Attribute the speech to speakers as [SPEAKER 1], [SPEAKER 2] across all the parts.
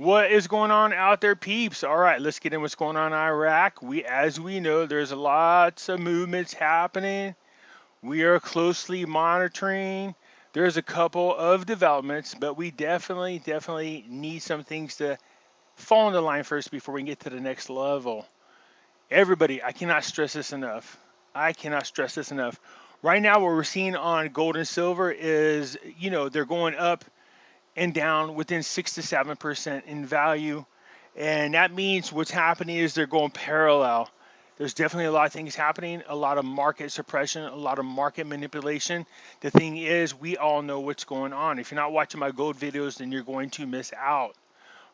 [SPEAKER 1] What is going on out there, peeps? All right, let's get in what's going on in Iraq. As we know, there's lots of movements happening. We are closely monitoring. There's a couple of developments, but we definitely need some things to fall in the line first before we can get to the next level. Everybody, I cannot stress this enough. I cannot stress this enough. Right now, what we're seeing on gold and silver is, they're going up and down within 6 to 7% in value. And that means what's happening is they're going parallel. There's definitely a lot of things happening, a lot of market suppression, a lot of market manipulation. The thing is, we all know what's going on. If you're not watching my gold videos, then you're going to miss out.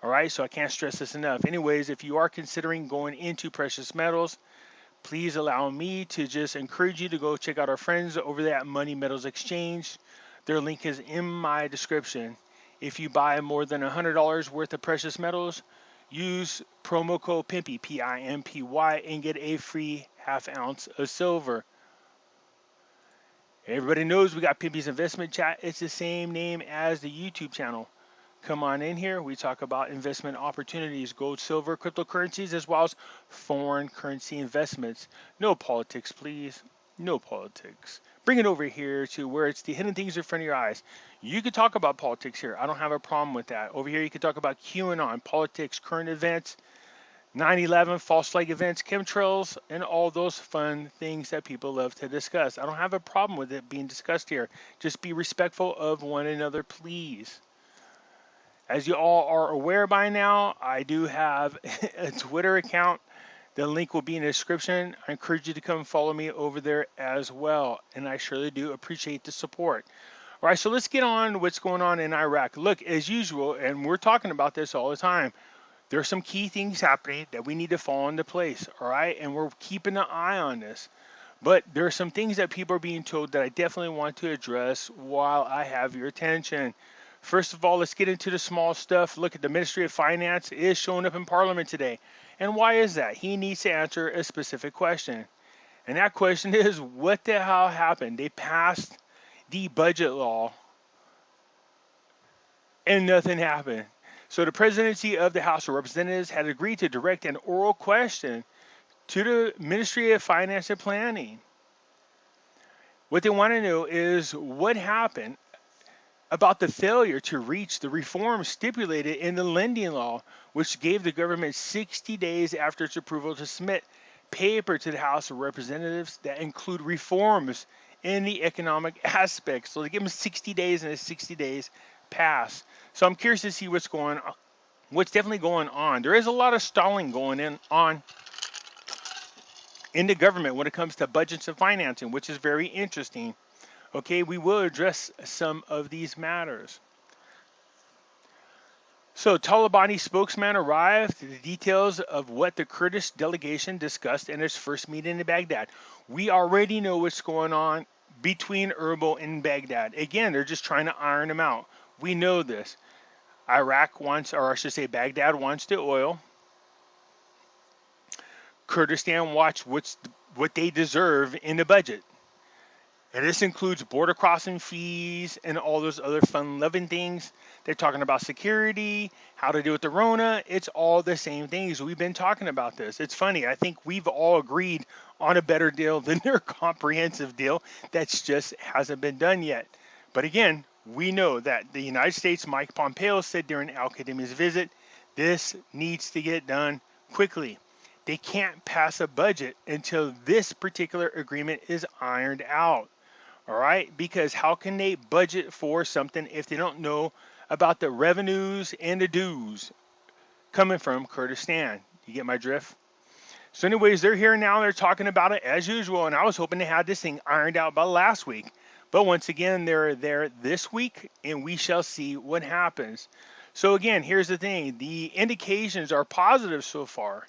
[SPEAKER 1] All right, so I can't stress this enough. Anyways, if you are considering going into precious metals, please allow me to just encourage you to go check out our friends over there at Money Metals Exchange. Their link is in my description. If you buy more than $100 worth of precious metals, use promo code Pimpy, Pimpy, and get a free half ounce of silver. Everybody knows we got Pimpy's Investment Chat. It's the same name as the YouTube channel. Come on in here. We talk about investment opportunities, gold, silver, cryptocurrencies, as well as foreign currency investments. No politics, please. No politics. Bring it over here to where it's the hidden things in front of your eyes. You can talk about politics here. I don't have a problem with that. Over here, you can talk about QAnon, politics, current events, 9/11, false flag events, chemtrails, and all those fun things that people love to discuss. I don't have a problem with it being discussed here. Just be respectful of one another, please. As you all are aware by now, I do have a Twitter account. The link will be in the description. I encourage you to come follow me over there as well. And I surely do appreciate the support. All right, so let's get on to what's going on in Iraq. Look, as usual, and we're talking about this all the time, there are some key things happening that we need to fall into place, all right? And we're keeping an eye on this. But there are some things that people are being told that I definitely want to address while I have your attention. First of all, let's get into the small stuff. Look at the Ministry of Finance is showing up in Parliament today. And why is that? He needs to answer a specific question. And that question is, what the hell happened? They passed the budget law and nothing happened. So the presidency of the House of Representatives had agreed to direct an oral question to the Ministry of Finance and Planning. What they want to know is what happened about the failure to reach the reforms stipulated in the lending law, which gave the government 60 days after its approval to submit paper to the House of Representatives that include reforms in the economic aspects. So they give them 60 days, and the 60 days pass. So I'm curious to see what's definitely going on. There is a lot of stalling going on in the government when it comes to budgets and financing, which is very interesting. Okay, we will address some of these matters. So, Talabani spokesman arrived. The details of what the Kurdish delegation discussed in its first meeting in Baghdad. We already know what's going on between Erbil and Baghdad. Again, they're just trying to iron them out. We know this. Iraq wants, or I should say Baghdad wants the oil. Kurdistan wants what they deserve in the budget. And this includes border crossing fees and all those other fun-loving things. They're talking about security, how to deal with the Rona. It's all the same things. We've been talking about this. It's funny. I think we've all agreed on a better deal than their comprehensive deal. That's just hasn't been done yet. But again, we know that the United States, Mike Pompeo said during Al-Kadhimi's visit, this needs to get done quickly. They can't pass a budget until this particular agreement is ironed out. All right, because how can they budget for something if they don't know about the revenues and the dues coming from Kurdistan? You get my drift? So anyways, they're here now. They're talking about it as usual, and I was hoping to have this thing ironed out by last week. But once again, they're there this week, and we shall see what happens. So again, here's the thing. The indications are positive so far.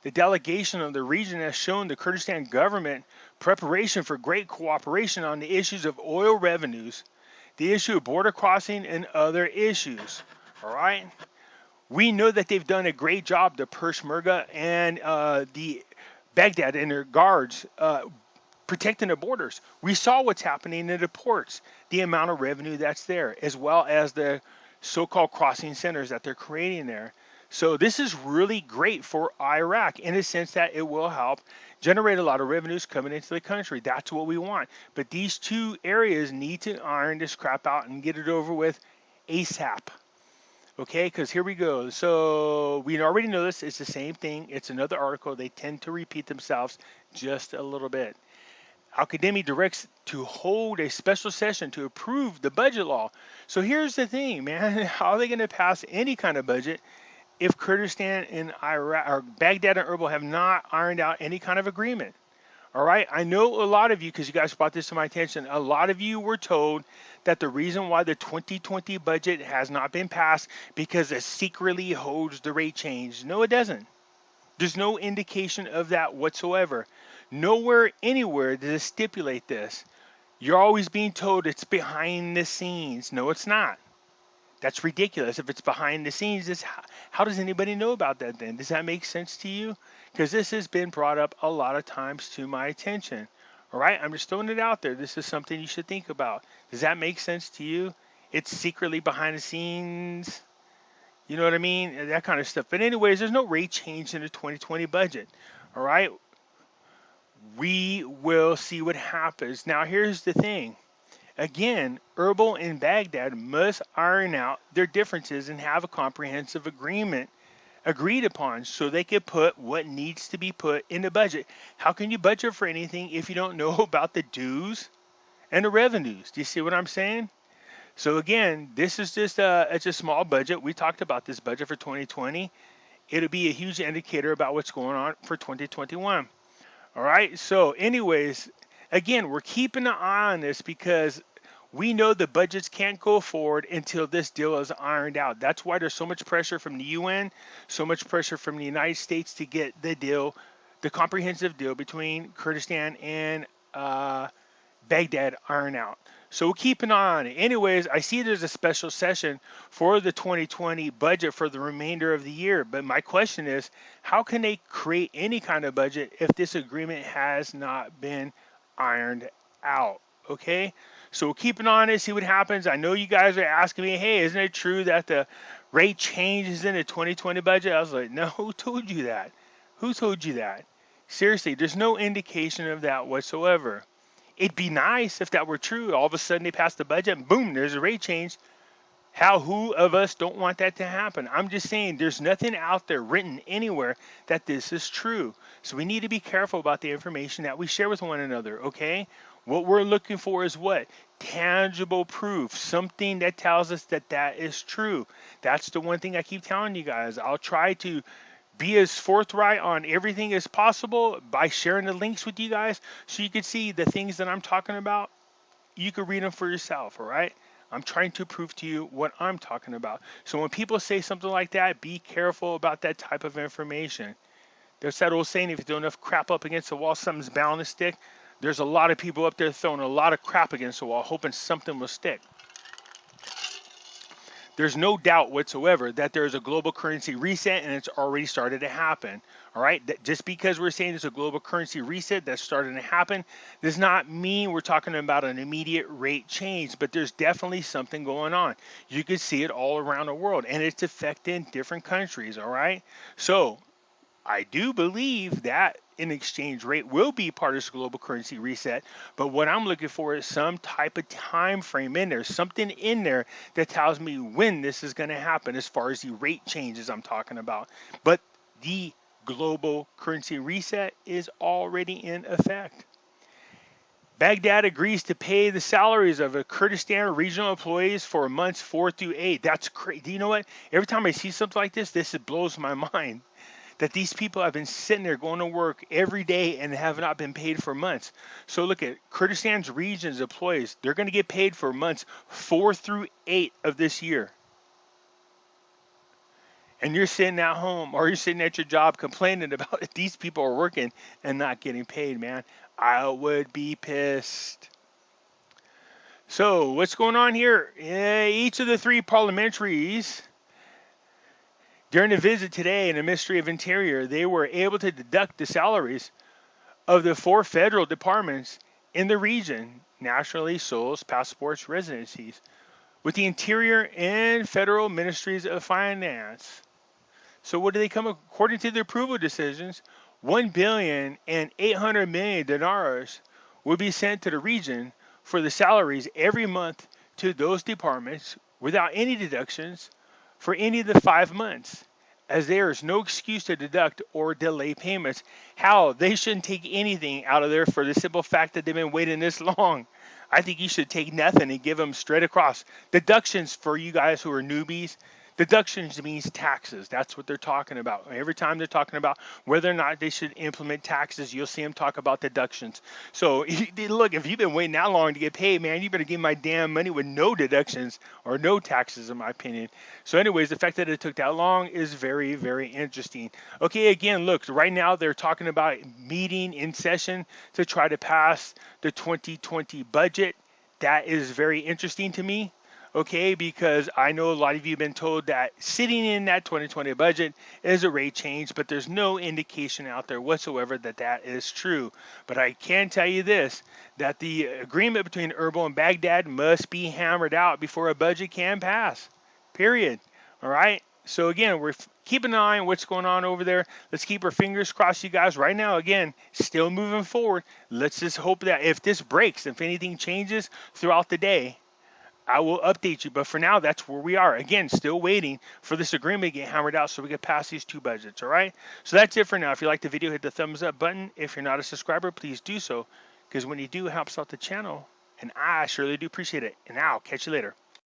[SPEAKER 1] The delegation of the region has shown the Kurdistan government preparation for great cooperation on the issues of oil revenues, the issue of border crossing, and other issues. All right? We know that they've done a great job, the Peshmerga and the Baghdad and their guards, protecting the borders. We saw what's happening in the ports, the amount of revenue that's there, as well as the so-called crossing centers that they're creating there. So this is really great for Iraq in a sense that it will help generate a lot of revenues coming into the country. That's what we want. But these two areas need to iron this crap out and get it over with ASAP. Okay, because here we go. So we already know this. It's the same thing. It's another article. They tend to repeat themselves just a little bit. Academy directs to hold a special session to approve the budget law. So here's the thing, man. How are they going to pass any kind of budget if Kurdistan and Iraq or Baghdad and Erbil have not ironed out any kind of agreement? All right. I know a lot of you, because you guys brought this to my attention, a lot of you were told that the reason why the 2020 budget has not been passed because it secretly holds the rate change. No, it doesn't. There's no indication of that whatsoever. Nowhere, anywhere does it stipulate this. You're always being told it's behind the scenes. No, it's not. That's ridiculous. If it's behind the scenes, how does anybody know about that then? Does that make sense to you? Because this has been brought up a lot of times to my attention. All right, I'm just throwing it out there. This is something you should think about. Does that make sense to you? It's secretly behind the scenes. You know what I mean? That kind of stuff. But anyways, there's no rate change in the 2020 budget. All right? We will see what happens. Now, here's the thing. Again, Erbil and Baghdad must iron out their differences and have a comprehensive agreement agreed upon so they can put what needs to be put in the budget. How can you budget for anything if you don't know about the dues and the revenues? Do you see what I'm saying? So again, this is just it's a small budget. We talked about this budget for 2020. It'll be a huge indicator about what's going on for 2021. All right. So anyways, again, we're keeping an eye on this because we know the budgets can't go forward until this deal is ironed out. That's why there's so much pressure from the UN, so much pressure from the United States to get the deal, the comprehensive deal between Kurdistan and Baghdad ironed out. So we'll keep an eye on it. Anyways, I see there's a special session for the 2020 budget for the remainder of the year. But my question is, how can they create any kind of budget if this agreement has not been ironed out? Okay, so we'll keep an eye on it, see what happens. I know you guys are asking me, hey, isn't it true that the rate changes in the 2020 budget? I was like, no, who told you that? Who told you that? Seriously, there's no indication of that whatsoever. It'd be nice if that were true. All of a sudden they pass the budget and boom, there's a rate change. Who of us don't want that to happen? I'm just saying there's nothing out there written anywhere that this is true. So we need to be careful about the information that we share with one another, okay? What we're looking for is what? Tangible proof, something that tells us that that is true. That's the one thing I keep telling you guys. I'll try to be as forthright on everything as possible by sharing the links with you guys so you can see the things that I'm talking about. You can read them for yourself, all right? I'm trying to prove to you what I'm talking about. So when people say something like that, be careful about that type of information. There's that old saying, if you throw enough crap up against the wall, something's bound to stick. There's a lot of people up there throwing a lot of crap against the wall, hoping something will stick. There's no doubt whatsoever that there's a global currency reset and it's already started to happen. All right, just because we're saying there's a global currency reset that's starting to happen does not mean we're talking about an immediate rate change, but there's definitely something going on. You can see it all around the world and it's affecting different countries. All right, so I do believe that an exchange rate will be part of this global currency reset, but what I'm looking for is some type of time frame in there, something in there that tells me when this is going to happen as far as the rate changes I'm talking about. But the global currency reset is already in effect. Baghdad agrees to pay the salaries of a Kurdistan regional employees for months 4 through 8. That's crazy. You know what? Every time I see something like this blows my mind. That these people have been sitting there going to work every day and have not been paid for months. So look at Kurdistan's region's employees. They're going to get paid for months 4 through 8 of this year. And you're sitting at home or you're sitting at your job complaining about it. These people are working and not getting paid, man. I would be pissed. So what's going on here? Each of the 3 parliamentaries during a visit today in the Ministry of Interior, they were able to deduct the salaries of the 4 federal departments in the region, nationally, souls, passports, residencies. with the Interior and Federal Ministries of Finance. So what do they come according to the approval decisions? 1,800,000,000 dinars will be sent to the region for the salaries every month to those departments without any deductions for any of the 5 months, as there is no excuse to deduct or delay payments. How? They shouldn't take anything out of there for the simple fact that they've been waiting this long. I think you should take nothing and give them straight across. Deductions for you guys who are newbies. Deductions means taxes. That's what they're talking about. Every time they're talking about whether or not they should implement taxes, you'll see them talk about deductions. So look, if you've been waiting that long to get paid, man, you better give my damn money with no deductions or no taxes, in my opinion. So anyways, the fact that it took that long is very, very interesting. Okay, again, look, right now they're talking about meeting in session to try to pass the 2020 budget. That is very interesting to me. Okay, because I know a lot of you have been told that sitting in that 2020 budget is a rate change, but there's no indication out there whatsoever that that is true. But I can tell you this, that the agreement between Erbil and Baghdad must be hammered out before a budget can pass, period. All right, so again, we're keeping an eye on what's going on over there. Let's keep our fingers crossed, you guys. Right now, again, still moving forward. Let's just hope that if this breaks, if anything changes throughout the day, I will update you, but for now, that's where we are. Again, still waiting for this agreement to get hammered out so we can pass these two budgets, all right? So that's it for now. If you like the video, hit the thumbs up button. If you're not a subscriber, please do so, because when you do, it helps out the channel, and I surely do appreciate it. And I'll catch you later.